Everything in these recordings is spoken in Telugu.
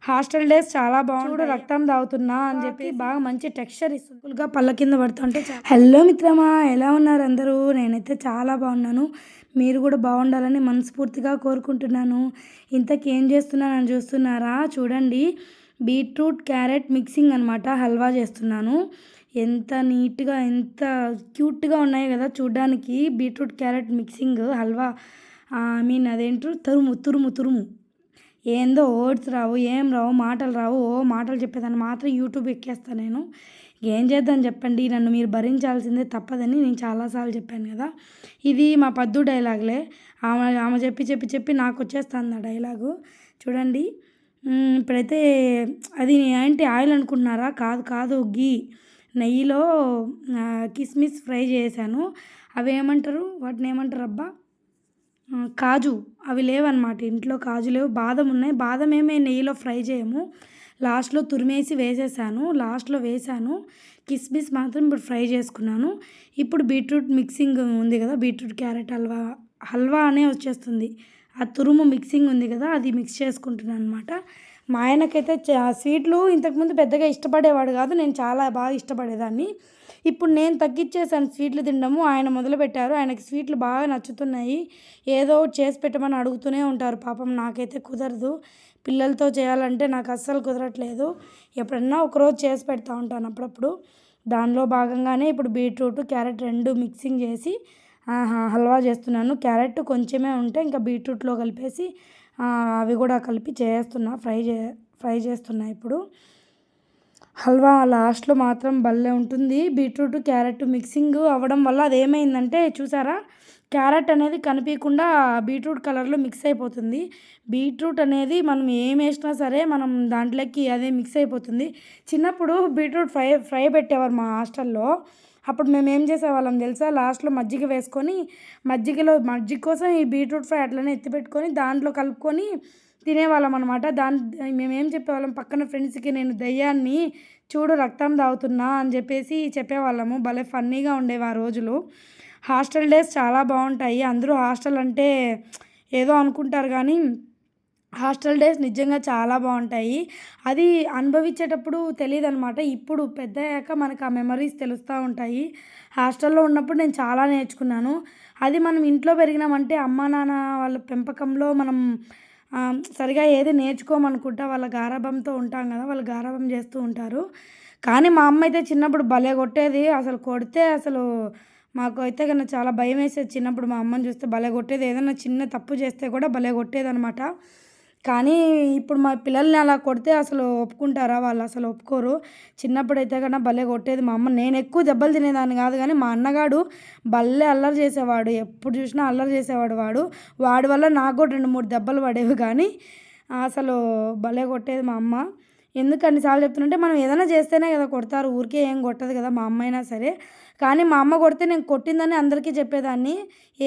హాస్టల్ డేస్ చాలా బాగుంటాయి. రక్తం తాగుతున్నా అని చెప్పి బాగా మంచి టెక్స్చర్ ఇస్తుందిగా పళ్ళ కింద పడుతుంటే. హలో మిత్రమా, ఎలా ఉన్నారు అందరూ? నేనైతే చాలా బాగున్నాను. మీరు కూడా బాగుండాలని మనస్ఫూర్తిగా కోరుకుంటున్నాను. ఇంతకీ ఏం చేస్తున్నానని చూస్తున్నారా? చూడండి, బీట్రూట్ క్యారెట్ మిక్సింగ్ అనమాట, హల్వా చేస్తున్నాను. ఎంత నీట్గా ఎంత క్యూట్గా ఉన్నాయి కదా చూడ్డానికి. Beetroot carrot mixing halwa, I mean అదేంటో తురుము తురుము తురుము. ఏందో వర్డ్స్ రావు, ఏం రావు, మాటలు రావు. మాటలు చెప్పేదాన్ని మాత్రం యూట్యూబ్ ఎక్కేస్తాను నేను. ఏం చేద్దాం చెప్పండి, నన్ను మీరు భరించాల్సిందే తప్పదని నేను చాలాసార్లు చెప్పాను కదా. ఇది మా పద్దు డైలాగ్లే. ఆమె ఆమె చెప్పి చెప్పి చెప్పి నాకు వచ్చేస్తుంది ఆ డైలాగు. చూడండి, ఇప్పుడైతే అది ఏంటి ఆయిల్ అనుకుంటున్నారా? కాదు కాదు, గీ నెయ్యిలో కిస్మిస్ ఫ్రై చేశాను. అవి ఏమంటారు, వాటిని ఏమంటారు అబ్బా, కాజు. అవి లేవన్నమాట ఇంట్లో, కాజు లేవు. బాదం ఉన్నాయి. బాదం ఏమే నెయ్యిలో ఫ్రై చేయము, లాస్ట్లో తురిమేసి లాస్ట్లో వేసాను. కిస్మిస్ మాత్రం ఇప్పుడు ఫ్రై చేసుకున్నాను. ఇప్పుడు బీట్రూట్ మిక్సింగ్ ఉంది కదా, బీట్రూట్ క్యారెట్ హల్వా అనే వచ్చేస్తుంది. ఆ తురుము మిక్సింగ్ ఉంది కదా, అది మిక్స్ చేసుకుంటున్నాను అనమాట. మా ఆయనకైతే స్వీట్లు ఇంతకుముందు పెద్దగా ఇష్టపడేవాడు కాదు, నేను చాలా బాగా ఇష్టపడేదాన్ని. ఇప్పుడు నేను తగ్గించేసాను స్వీట్లు తినడము. ఆయన మొదలుపెట్టారు. ఆయనకి స్వీట్లు బాగా నచ్చుతున్నాయి. ఏదో ఒకటి చేసి పెట్టమని అడుగుతూనే ఉంటారు. పాపం నాకైతే కుదరదు, పిల్లలతో చేయాలంటే నాకు అస్సలు కుదరట్లేదు. ఎప్పుడన్నా ఒకరోజు చేసి పెడతా ఉంటాను అప్పుడప్పుడు. దానిలో భాగంగానే ఇప్పుడు బీట్రూట్ క్యారెట్ రెండు మిక్సింగ్ చేసి హల్వా చేస్తున్నాను. క్యారెట్ కొంచెమే ఉంటే ఇంకా బీట్రూట్లో కలిపేసి అవి కూడా కలిపి చేస్తున్నా, ఫ్రై చేస్తున్నా. ఇప్పుడు హల్వా లాస్ట్లో మాత్రం భలే ఉంటుంది. బీట్రూట్ క్యారెట్ మిక్సింగ్ అవ్వడం వల్ల అదేమైందంటే చూసారా, క్యారెట్ అనేది కనిపించకుండా బీట్రూట్ కలర్లో మిక్స్ అయిపోతుంది. బీట్రూట్ అనేది మనం ఏం వేసినా సరే మనం దాంట్లోకి అదే మిక్స్ అయిపోతుంది. చిన్నప్పుడు బీట్రూట్ ఫ్రై పెట్టేవారు మా హాస్టల్లో. అప్పుడు మేము ఏం చేసేవాళ్ళం తెలుసా, లాస్ట్లో మజ్జిగ వేసుకొని మజ్జిగ కోసం ఈ బీట్రూట్ ఫ్రై అట్లనే ఎత్తిపెట్టుకొని దాంట్లో కలుపుకొని తినేవాళ్ళం అనమాట. మేమేం చెప్పేవాళ్ళం పక్కన ఫ్రెండ్స్కి, నేను దయ్యాన్ని చూడు రక్తం తాగుతున్నా అని చెప్పేవాళ్ళము. భలే ఫన్నీగా ఉండేవి ఆ రోజులు. హాస్టల్ డేస్ చాలా బాగుంటాయి. అందరూ హాస్టల్ అంటే ఏదో అనుకుంటారు కానీ హాస్టల్ డేస్ నిజంగా చాలా బాగుంటాయి. అది అనుభవించేటప్పుడు తెలియదు అనమాట. ఇప్పుడు పెద్ద అయ్యాక మనకు ఆ మెమరీస్ తెలుస్తూ ఉంటాయి. హాస్టల్లో ఉన్నప్పుడు నేను చాలా నేర్చుకున్నాను. అది మనం ఇంట్లో పెరిగినామంటే అమ్మా నాన్న వాళ్ళ పెంపకంలో మనం సరిగా ఏది నేర్చుకోమనుకుంటా, వాళ్ళ గారాబంతో ఉంటాం కదా, వాళ్ళు గారాబం చేస్తూ ఉంటారు. కానీ మా అమ్మ అయితే చిన్నప్పుడు భలే కొట్టేది. అసలు కొడితే అసలు మాకు అయితే కన్నా చాలా భయం వేసేది చిన్నప్పుడు. మా అమ్మని చూస్తే భలే కొట్టేది. ఏదైనా చిన్న తప్పు చేస్తే కూడా భలే కొట్టేది అనమాట. కానీ ఇప్పుడు మా పిల్లల్ని అలా కొడితే అసలు ఒప్పుకుంటారా? వాళ్ళు అసలు ఒప్పుకోరు. చిన్నప్పుడైతే కన్నా భలే కొట్టేది మా అమ్మ. నేను ఎక్కువ దెబ్బలు తినేదాన్ని కాదు కానీ మా అన్నగాడు భలే అల్లరి చేసేవాడు. ఎప్పుడు చూసినా అల్లరి చేసేవాడు వాడి వల్ల నాకు కూడా 2-3 దెబ్బలు పడేవి. కానీ అసలు భలే కొట్టేది మా అమ్మ. ఎందుకు అన్నిసార్లు చెప్తున్నంటే, మనం ఏదైనా చేస్తేనే కదా కొడతారు, ఊరికే ఏం కొట్టదు కదా మా అమ్మ అయినా సరే. కానీ మా అమ్మ కొడితే నేను కొట్టిందని అందరికీ చెప్పేదాన్ని.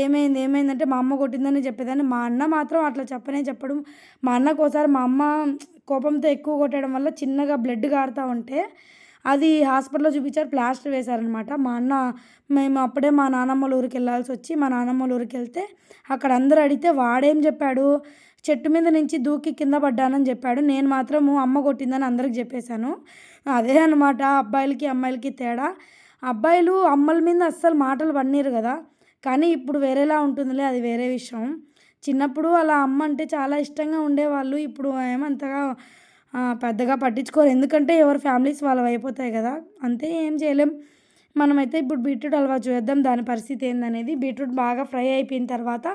ఏమైందంటే మా అమ్మ కొట్టిందని చెప్పేదాన్ని. మా అన్న మాత్రం అట్లా చెప్పడం. మా అన్నకు ఒకసారి మా అమ్మ కోపంతో ఎక్కువ కొట్టడం వల్ల చిన్నగా బ్లడ్ కారుతూ ఉంటే అది హాస్పిటల్లో చూపించారు, ప్లాస్టర్ వేశారనమాట. మేము అప్పుడే మా నాన్నమ్మల ఊరికి వెళ్ళాల్సి వచ్చి, మా నాన్నమ్మల ఊరికి వెళ్తే అక్కడ అందరూ అడిగితే వాడేం చెప్పాడు, చెట్టు మీద నుంచి దూకి కింద పడ్డానని చెప్పాడు. నేను మాత్రము అమ్మ కొట్టిందని అందరికి చెప్పేశాను. అదే అనమాట అబ్బాయిలకి అమ్మాయిలకి తేడా. అబ్బాయిలు అమ్మల మీద అస్సలు మాటలు పడనీరు కదా. కానీ ఇప్పుడు వేరేలా ఉంటుందిలే, అది వేరే విషయం. చిన్నప్పుడు అలా అమ్మ అంటే చాలా ఇష్టంగా ఉండేవాళ్ళు. ఇప్పుడు ఏమంతగా పెద్దగా పట్టించుకోరు. ఎందుకంటే ఎవరి ఫ్యామిలీస్ వాళ్ళవి అయిపోతాయి కదా. అంతే, ఏం చేయలేం. మనమైతే ఇప్పుడు బీట్రూట్ హల్వా చూద్దాం దాని పరిస్థితి ఏందనేది. బీట్రూట్ బాగా ఫ్రై అయిపోయిన తర్వాత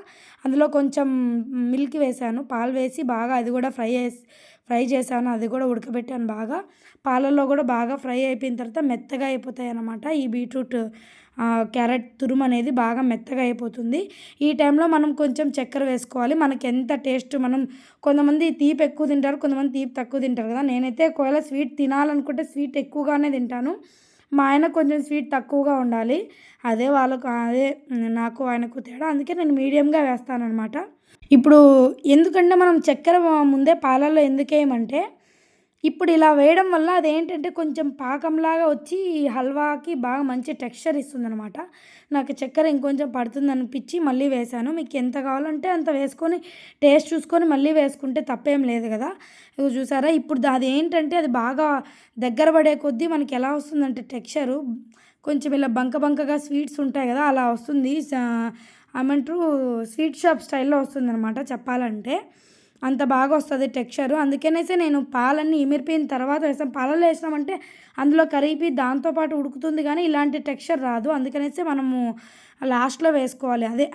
అందులో కొంచెం మిల్క్ వేసాను, పాలు వేసి బాగా అది కూడా ఫ్రై చేశాను. అది కూడా ఉడకబెట్టాను బాగా. పాలల్లో కూడా బాగా ఫ్రై అయిపోయిన తర్వాత మెత్తగా అయిపోతాయి అన్నమాట. ఈ బీట్రూట్ క్యారెట్ తురుము అనేది బాగా మెత్తగా అయిపోతుంది. ఈ టైంలో మనం కొంచెం చక్కెర వేసుకోవాలి. మనకి ఎంత టేస్ట్, కొంతమంది తీపి ఎక్కువ తింటారు, కొంతమంది తీపి తక్కువ తింటారు కదా. నేనైతే ఒకవేళ స్వీట్ తినాలనుకుంటే స్వీట్ ఎక్కువగానే తింటాను. మా ఆయన కొంచెం స్వీట్ తక్కువగా ఉండాలి. అదే నాకు ఆయనకు తేడా. అందుకే నేను మీడియంగా వేస్తానన్నమాట. ఇప్పుడు ఎందుకంటే మనం చక్కెర ముందే పాలల్లో ఎందుకేయమంటే, ఇప్పుడు ఇలా వేయడం వల్ల అదేంటంటే కొంచెం పాకంలాగా వచ్చి హల్వాకి బాగా మంచి టెక్స్చర్ ఇస్తుందనమాట. నాకు చక్కెర ఇంకొంచెం పడుతుందనిపించి మళ్ళీ వేశాను. మీకు ఎంత కావాలంటే అంత వేసుకొని టేస్ట్ చూసుకొని మళ్ళీ వేసుకుంటే తప్పేం లేదు కదా. ఇగో చూసారా, ఇప్పుడు అదేంటంటే అది బాగా దగ్గర పడే కొద్దీ మనకి ఎలా వస్తుందంటే టెక్స్చరు కొంచెం ఇలా బంక బంకగా స్వీట్స్ ఉంటాయి కదా, అలా వస్తుంది. ఏమంటారు, స్వీట్ షాప్ స్టైల్లో వస్తుందనమాట చెప్పాలంటే. అంత బాగా వస్తుంది టెక్స్చరు. అందుకనేసే నేను పాలన్నీ ఇమిరిపోయిన తర్వాత వేసాం. పాలలో వేసామంటే అందులో కరిగిపోయి దాంతోపాటు ఉడుకుతుంది కానీ ఇలాంటి టెక్స్చర్ రాదు. అందుకనేసే మనము లాస్ట్లో వేసుకోవాలి. అదే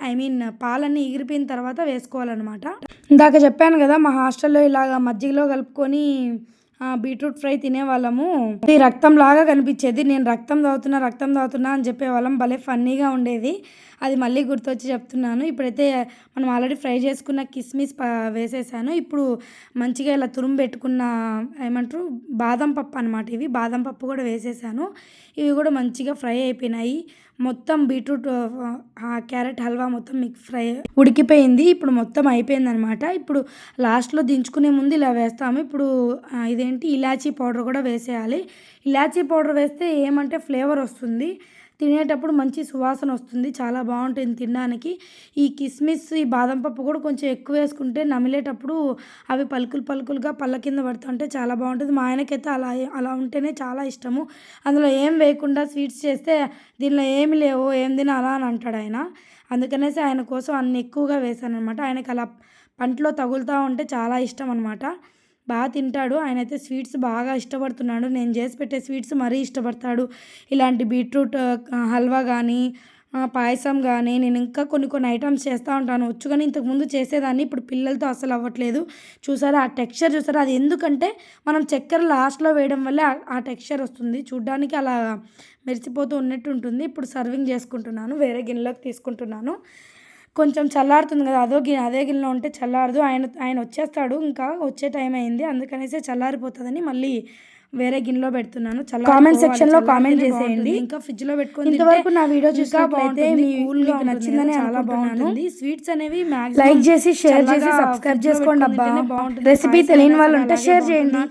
పాలన్నీ ఎగిరిపోయిన తర్వాత వేసుకోవాలన్నమాట. ఇందాక చెప్పాను కదా, మా హాస్టల్లో ఇలాగ మజ్జిగలో కలుపుకొని బీట్రూట్ ఫ్రై తినేవాళ్ళము. ఇది రక్తంలాగా కనిపించేది. నేను రక్తం తాగుతున్నా అని చెప్పేవాళ్ళం. భలే ఫన్నీగా ఉండేది. అది మళ్ళీ గుర్తొచ్చి చెప్తున్నాను. ఇప్పుడైతే మనం ఆల్రెడీ ఫ్రై చేసుకున్న కిస్మిస్ వేసేసాను. ఇప్పుడు మంచిగా ఇలా తురుము పెట్టుకున్న ఏమంటారు బాదం పప్పు అనమాట. ఇవి బాదం పప్పు కూడా వేసేసాను. ఇవి కూడా మంచిగా ఫ్రై అయిపోయినాయి. మొత్తం బీట్రూట్ క్యారెట్ హల్వా మొత్తం మీకు ఫ్రై ఉడికిపోయింది. ఇప్పుడు మొత్తం అయిపోయింది అనమాట. ఇప్పుడు లాస్ట్లో దించుకునే ముందు ఇలా వేస్తాము. ఇప్పుడు ఇదేంటి ఇలాచీ పౌడర్ కూడా వేసేయాలి. ఇలాచీ పౌడర్ వేస్తే ఏమంటే ఫ్లేవర్ వస్తుంది, తినేటప్పుడు మంచి సువాసన వస్తుంది, చాలా బాగుంటుంది తినడానికి. ఈ కిస్మిస్ ఈ బాదం పప్పు కూడా కొంచెం ఎక్కువ వేసుకుంటే నమిలేటప్పుడు అవి పలుకులుగా పళ్ళ కింద పడుతుంటే చాలా బాగుంటుంది. మా ఆయనకైతే అలా ఉంటేనే చాలా ఇష్టము. అందులో ఏం వేయకుండా స్వీట్స్ చేస్తే దీనిలో ఏమి లేవు, ఏం తినాలా అని అంటాడు ఆయన. అందుకనేసి ఆయన కోసం అన్ని ఎక్కువగా వేసాను అనమాట. ఆయనకి అలా పంటలో తగులుతూ ఉంటే చాలా ఇష్టం అనమాట. బాగా తింటాడు. ఆయనైతే స్వీట్స్ బాగా ఇష్టపడుతున్నాడు. నేను చేసి పెట్టే స్వీట్స్ మరీ ఇష్టపడతాడు. ఇలాంటి బీట్రూట్ హల్వా కానీ పాయసం కానీ నేను ఇంకా కొన్ని ఐటమ్స్ చేస్తూ ఉంటాను. వచ్చు కానీ ఇంతకుముందు చేసేదాన్ని, ఇప్పుడు పిల్లలతో అసలు అవ్వట్లేదు. చూసారా ఆ టెక్స్చర్ చూసారా, అది ఎందుకంటే మనం చక్కెర లాస్ట్లో వేయడం వల్లే ఆ టెక్స్చర్ వస్తుంది. చూడ్డానికి అలా మెరిసిపోతూ ఉన్నట్టు ఉంటుంది. ఇప్పుడు సర్వింగ్ చేసుకుంటున్నాను, వేరే గిన్నెలోకి తీసుకుంటున్నాను. కొంచెం చల్లారుతుంది కదా, అదే గిన్నెలో ఉంటే చల్లారదు. ఆయన వచ్చేస్తాడు, ఇంకా వచ్చే టైం అయింది. అందుకనేసి చల్లారిపోతుందని మళ్ళీ వేరే గిన్నెలో పెడుతున్నాను. కామెంట్ సెక్షన్లో కామెంట్ చేసేయండి. ఇంకా ఫ్రిడ్జ్లో పెట్టుకొని ఇంతవరకు నా వీడియో చూసినట్లయితే మీకు నచ్చిందని చాలా బాగుంటుంది. స్వీట్స్ అనేవి లైక్ చేసి షేర్ చేసి సబ్స్క్రైబ్ చేసుకోండి. అబ్బా రెసిపీ తెలియని వాళ్ళు ఉంటే షేర్ చేయండి.